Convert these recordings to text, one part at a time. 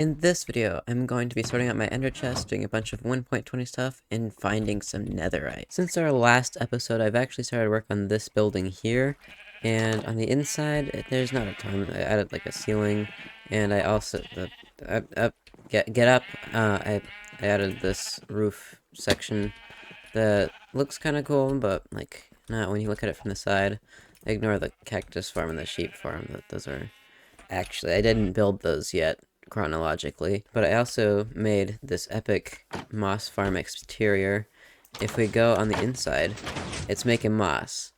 In this video, I'm going to be sorting out my ender chest, doing a bunch of 1.20 stuff, and finding some netherite. Since our last episode, I've actually started work on this building here, and on the inside, there's not a ton. I added like a ceiling, and I also, get up, I added this roof section that looks kind of cool, but like, not when you look at it from the side. Ignore the cactus farm and the sheep farm, those are actually, I didn't build those yet chronologically, but I also made this epic moss farm exterior. If we go on the inside, it's making moss.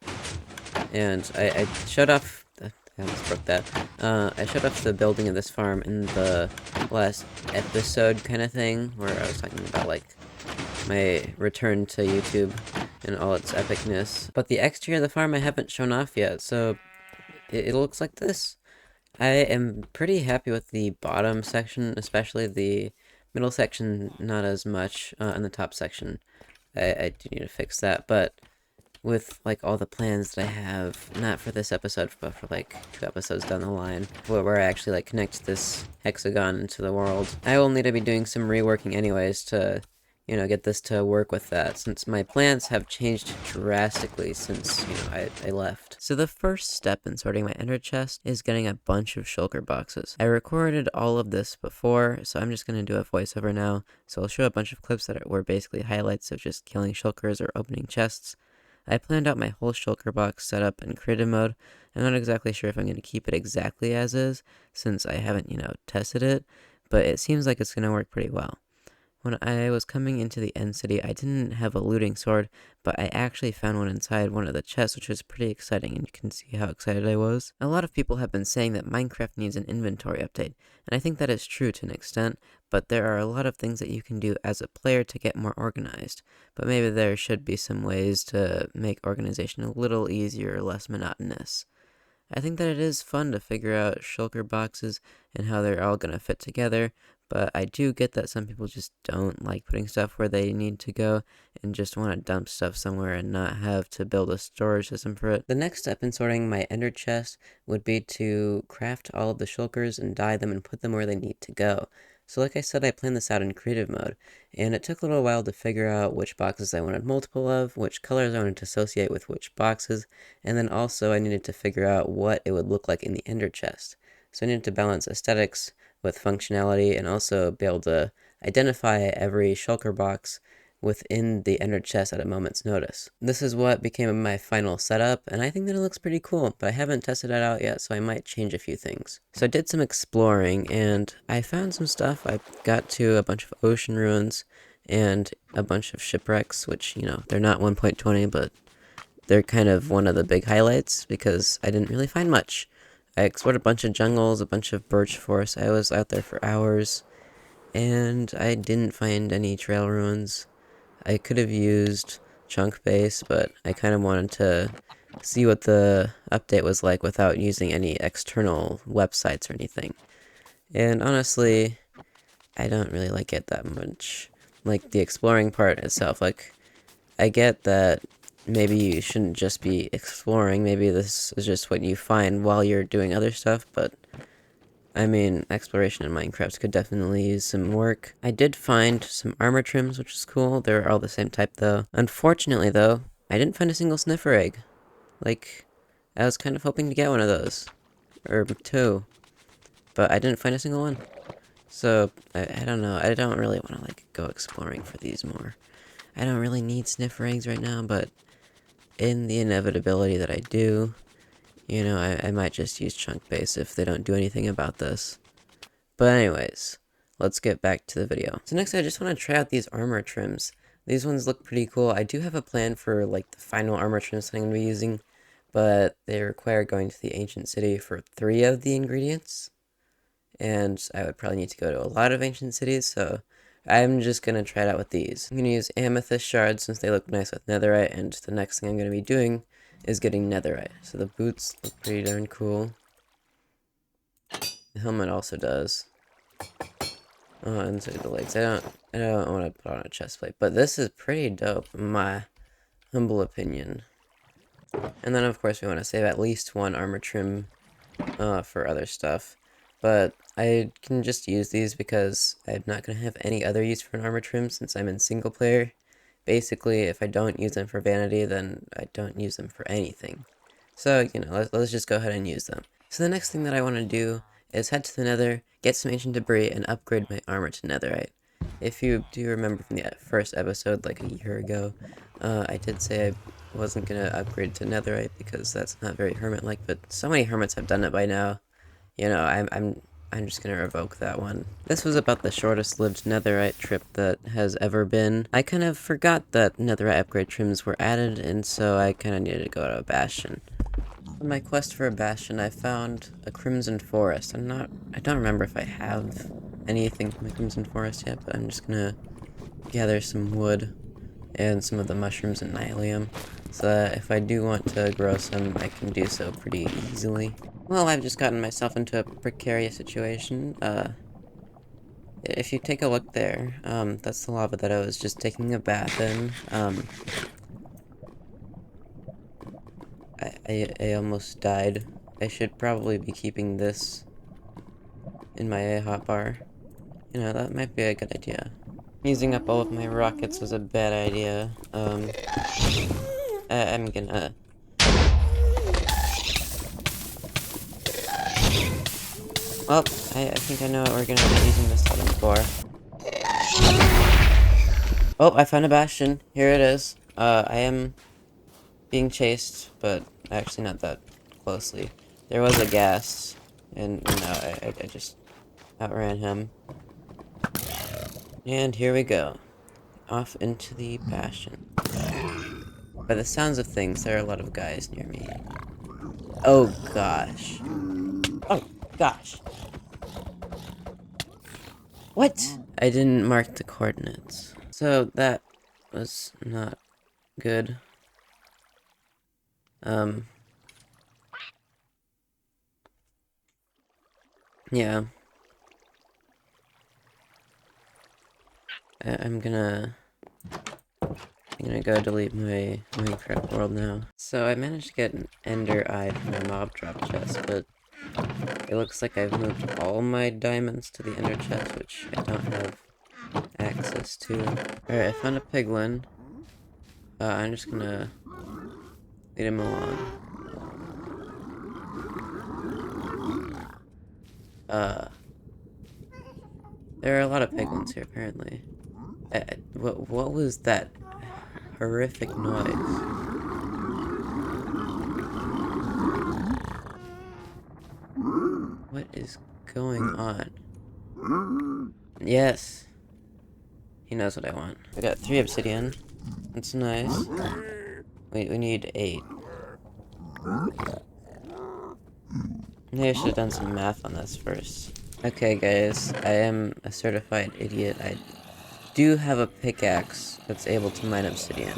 And I showed off, I almost broke that. I showed off the building of this farm in the last episode kind of thing, where I was talking about like my return to YouTube and all its epicness. But the exterior of the farm I haven't shown off yet, so it looks like this. I am pretty happy with the bottom section, especially the middle section, not as much, and the top section. I do need to fix that, but with like all the plans that I have, not for this episode, but for like 2 episodes down the line, where I actually like connect this hexagon into the world, I will need to be doing some reworking anyways to, get this to work with that, since my plans have changed drastically since, I left. So the first step in sorting my ender chest is getting a bunch of shulker boxes. I recorded all of this before, so I'm just going to do a voiceover now, so I'll show a bunch of clips that were basically highlights of just killing shulkers or opening chests. I planned out my whole shulker box setup in creative mode. I'm not exactly sure if I'm going to keep it exactly as is, since I haven't, tested it, but it seems like it's going to work pretty well. When I was coming into the end city, I didn't have a looting sword, but I actually found one inside one of the chests, which was pretty exciting, and you can see how excited I was. A lot of people have been saying that Minecraft needs an inventory update, and I think that is true to an extent, but there are a lot of things that you can do as a player to get more organized. But maybe there should be some ways to make organization a little easier or less monotonous. I think that it is fun to figure out shulker boxes and how they're all going to fit together, but I do get that some people just don't like putting stuff where they need to go and just want to dump stuff somewhere and not have to build a storage system for it. The next step in sorting my ender chest would be to craft all of the shulkers and dye them and put them where they need to go. So like I said, I planned this out in creative mode, and it took a little while to figure out which boxes I wanted multiple of, which colors I wanted to associate with which boxes, and then also I needed to figure out what it would look like in the ender chest. So I needed to balance aesthetics with functionality and also be able to identify every shulker box within the ender chest at a moment's notice. This is what became my final setup, and I think that it looks pretty cool, but I haven't tested it out yet, so I might change a few things. So I did some exploring, and I found some stuff. I got to a bunch of ocean ruins and a bunch of shipwrecks, which, they're not 1.20, but they're kind of one of the big highlights, because I didn't really find much. I explored a bunch of jungles, a bunch of birch forests. I was out there for hours, and I didn't find any trail ruins. I could have used chunk base, but I kind of wanted to see what the update was like without using any external websites or anything. And honestly, I don't really like it that much. Like the exploring part itself, like I get that maybe you shouldn't just be exploring, maybe this is just what you find while you're doing other stuff, but I mean, exploration in Minecraft could definitely use some work. I did find some armor trims, which is cool. They're all the same type, though. Unfortunately, though, I didn't find a single sniffer egg. Like, I was kind of hoping to get one of those. Or 2. But I didn't find a single one. So, I don't know. I don't really want to, like, go exploring for these more. I don't really need sniffer eggs right now, but in the inevitability that I do, I might just use chunk base if they don't do anything about this. But anyways, let's get back to the video. So next I just want to try out these armor trims. These ones look pretty cool. I do have a plan for like the final armor trims that I'm going to be using, but they require going to the ancient city for 3 of the ingredients. And I would probably need to go to a lot of ancient cities, so I'm just going to try it out with these. I'm going to use amethyst shards since they look nice with netherite, and the next thing I'm going to be doing is getting netherite. So the boots look pretty darn cool. The helmet also does. Oh, and so the legs. I don't want to put on a chest plate, but this is pretty dope in my humble opinion. And then of course we want to save at least 1 armor trim for other stuff. But I can just use these because I'm not going to have any other use for an armor trim since I'm in single player. Basically, if I don't use them for vanity, then I don't use them for anything. So, let's just go ahead and use them. So the next thing that I want to do is head to the nether, get some ancient debris, and upgrade my armor to netherite. If you do remember from the first episode, like a year ago, I did say I wasn't going to upgrade to netherite because that's not very hermit-like, but so many hermits have done it by now. I'm just gonna revoke that one. This was about the shortest lived netherite trip that has ever been. I kind of forgot that netherite upgrade trims were added, and so I kind of needed to go to a bastion. On my quest for a bastion, I found a crimson forest. I don't remember if I have anything from the crimson forest yet, but I'm just gonna gather some wood and some of the mushrooms and nylium, so that if I do want to grow some, I can do so pretty easily. Well, I've just gotten myself into a precarious situation. If you take a look there, that's the lava that I was just taking a bath in. I almost died. I should probably be keeping this in my hotbar. That might be a good idea. Using up all of my rockets was a bad idea. I'm gonna... Well, I think I know what we're gonna be using this item for. Oh, I found a bastion. Here it is. I am being chased, but actually not that closely. There was a ghast, and no, I just outran him. And here we go. Off into the bastion. By the sounds of things, there are a lot of guys near me. Oh gosh. Oh gosh. What? I didn't mark the coordinates. So that was not good. Yeah. I'm gonna go delete my Minecraft world now. So I managed to get an ender eye from a mob drop chest, but it looks like I've moved all my diamonds to the ender chest, which I don't have access to. Alright, I found a piglin. I'm just gonna lead him along. There are a lot of piglins here, apparently. What was that horrific noise? What is going on? Yes. He knows what I want. I got 3 obsidian. That's nice. We need 8. Maybe I should have done some math on this first. Okay, guys. I am a certified idiot. I do have a pickaxe that's able to mine obsidian.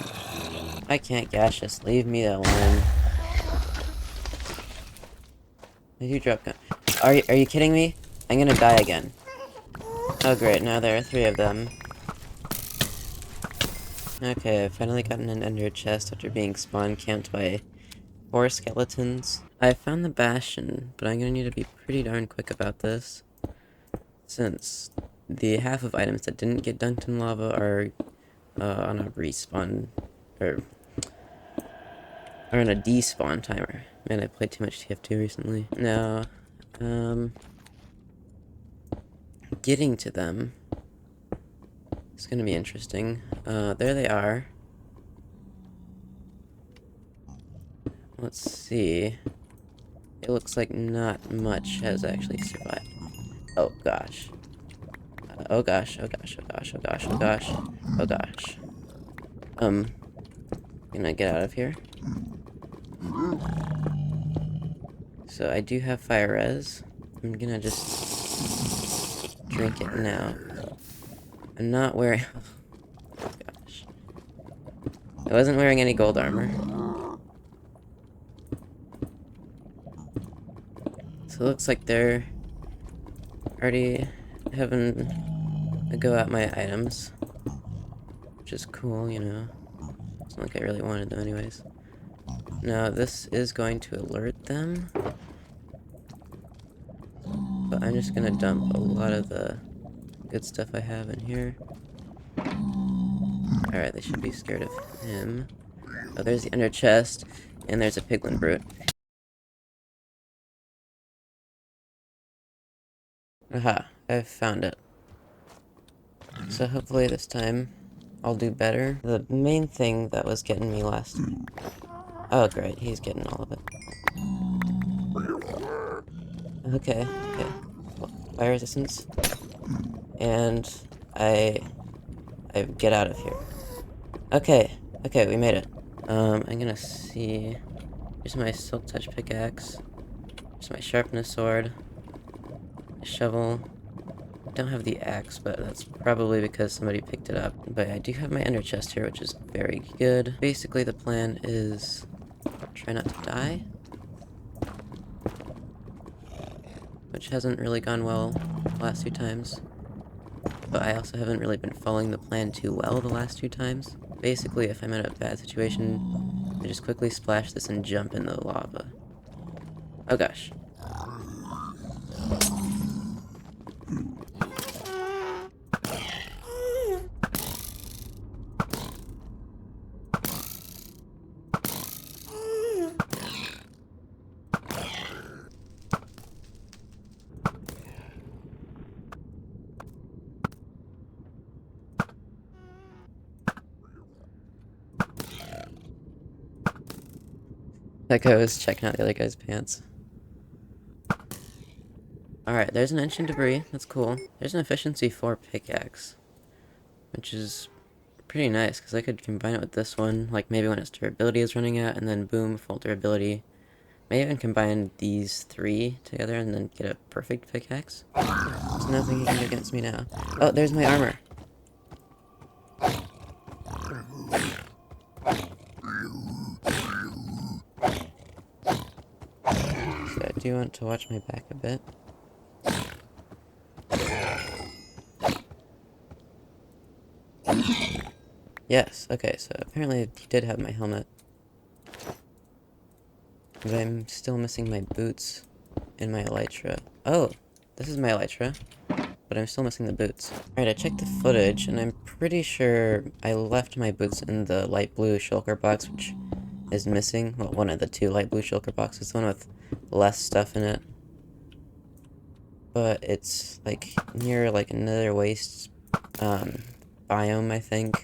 I can't gaseous. Leave me alone. Did you drop gun? Are you kidding me? I'm gonna die again. Oh great, now there are 3 of them. Okay, I've finally gotten an ender chest after being spawn camped by 4 skeletons. I found the bastion, but I'm gonna need to be pretty darn quick about this, since the half of items that didn't get dunked in lava are on a respawn, or on a despawn timer. Man, I played too much TF2 recently. Now, getting to them is gonna be interesting. There they are. Let's see. It looks like not much has actually survived. Oh gosh. Oh gosh, oh gosh, oh gosh, oh gosh, oh gosh, oh gosh. Gonna get out of here. So I do have fire res. I'm gonna just drink it now. I'm not wearing... Oh gosh. I wasn't wearing any gold armor. So it looks like they're already having a go at my items. Which is cool, It's not like I really wanted them anyways. Now, this is going to alert them. But I'm I'm just gonna dump a lot of the good stuff I have in here. Alright, they should be scared of him. Oh, there's the ender chest, and there's a piglin brute. Aha, I've found it. So hopefully this time I'll do better. The main thing that was getting me last... Oh great, he's getting all of it. Okay. Fire resistance. And I get out of here. Okay, we made it. I'm gonna see... Here's my silk touch pickaxe. Here's my sharpness sword. Shovel. Don't have the axe, but that's probably because somebody picked it up. But I do have my ender chest here, which is very good. Basically, the plan is try not to die, which hasn't really gone well the last few times. But I also haven't really been following the plan too well the last two times. Basically, if I'm in a bad situation, I just quickly splash this and jump in the lava. Oh gosh. That guy was checking out the other guy's pants. Alright, there's an ancient debris. That's cool. There's an efficiency 4 pickaxe, which is pretty nice, because I could combine it with this one, like maybe when its durability is running out, and then boom, full durability. May even combine these 3 together and then get a perfect pickaxe. There's nothing he can do against me now. Oh, there's my armor. So I do want to watch my back a bit. Yes, okay, so apparently he did have my helmet. But I'm still missing my boots and my elytra. Oh, this is my elytra, but I'm still missing the boots. Alright, I checked the footage, and I'm pretty sure I left my boots in the light blue shulker box, which is missing. Well, one of the 2 light blue shulker boxes, the one with less stuff in it. But it's, like, near, like, another waste, biome, I think.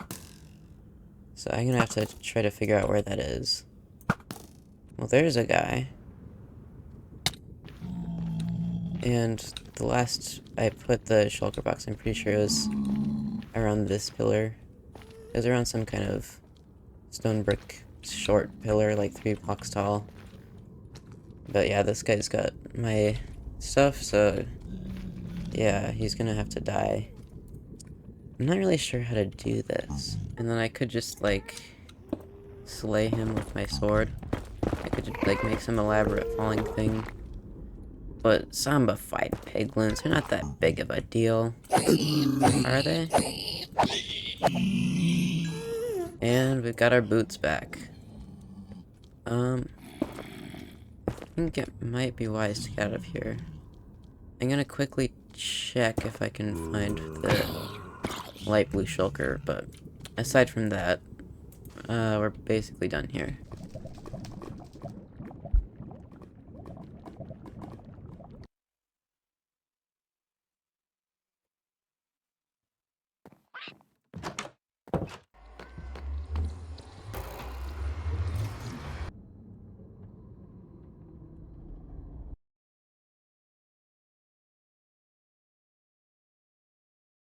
So I'm gonna have to try to figure out where that is. Well, there's a guy. And the last I put the shulker box, I'm pretty sure it was around this pillar. It was around some kind of stone brick short pillar, like 3 blocks tall. But yeah, this guy's got my stuff, so yeah, he's gonna have to die. I'm not really sure how to do this. And then I could just, like, slay him with my sword. I could just, like, make some elaborate falling thing. But zombified piglins, they're not that big of a deal. Are they? And we've got our boots back. I think it might be wise to get out of here. I'm gonna quickly check if I can find the light blue shulker, but aside from that, we're basically done here.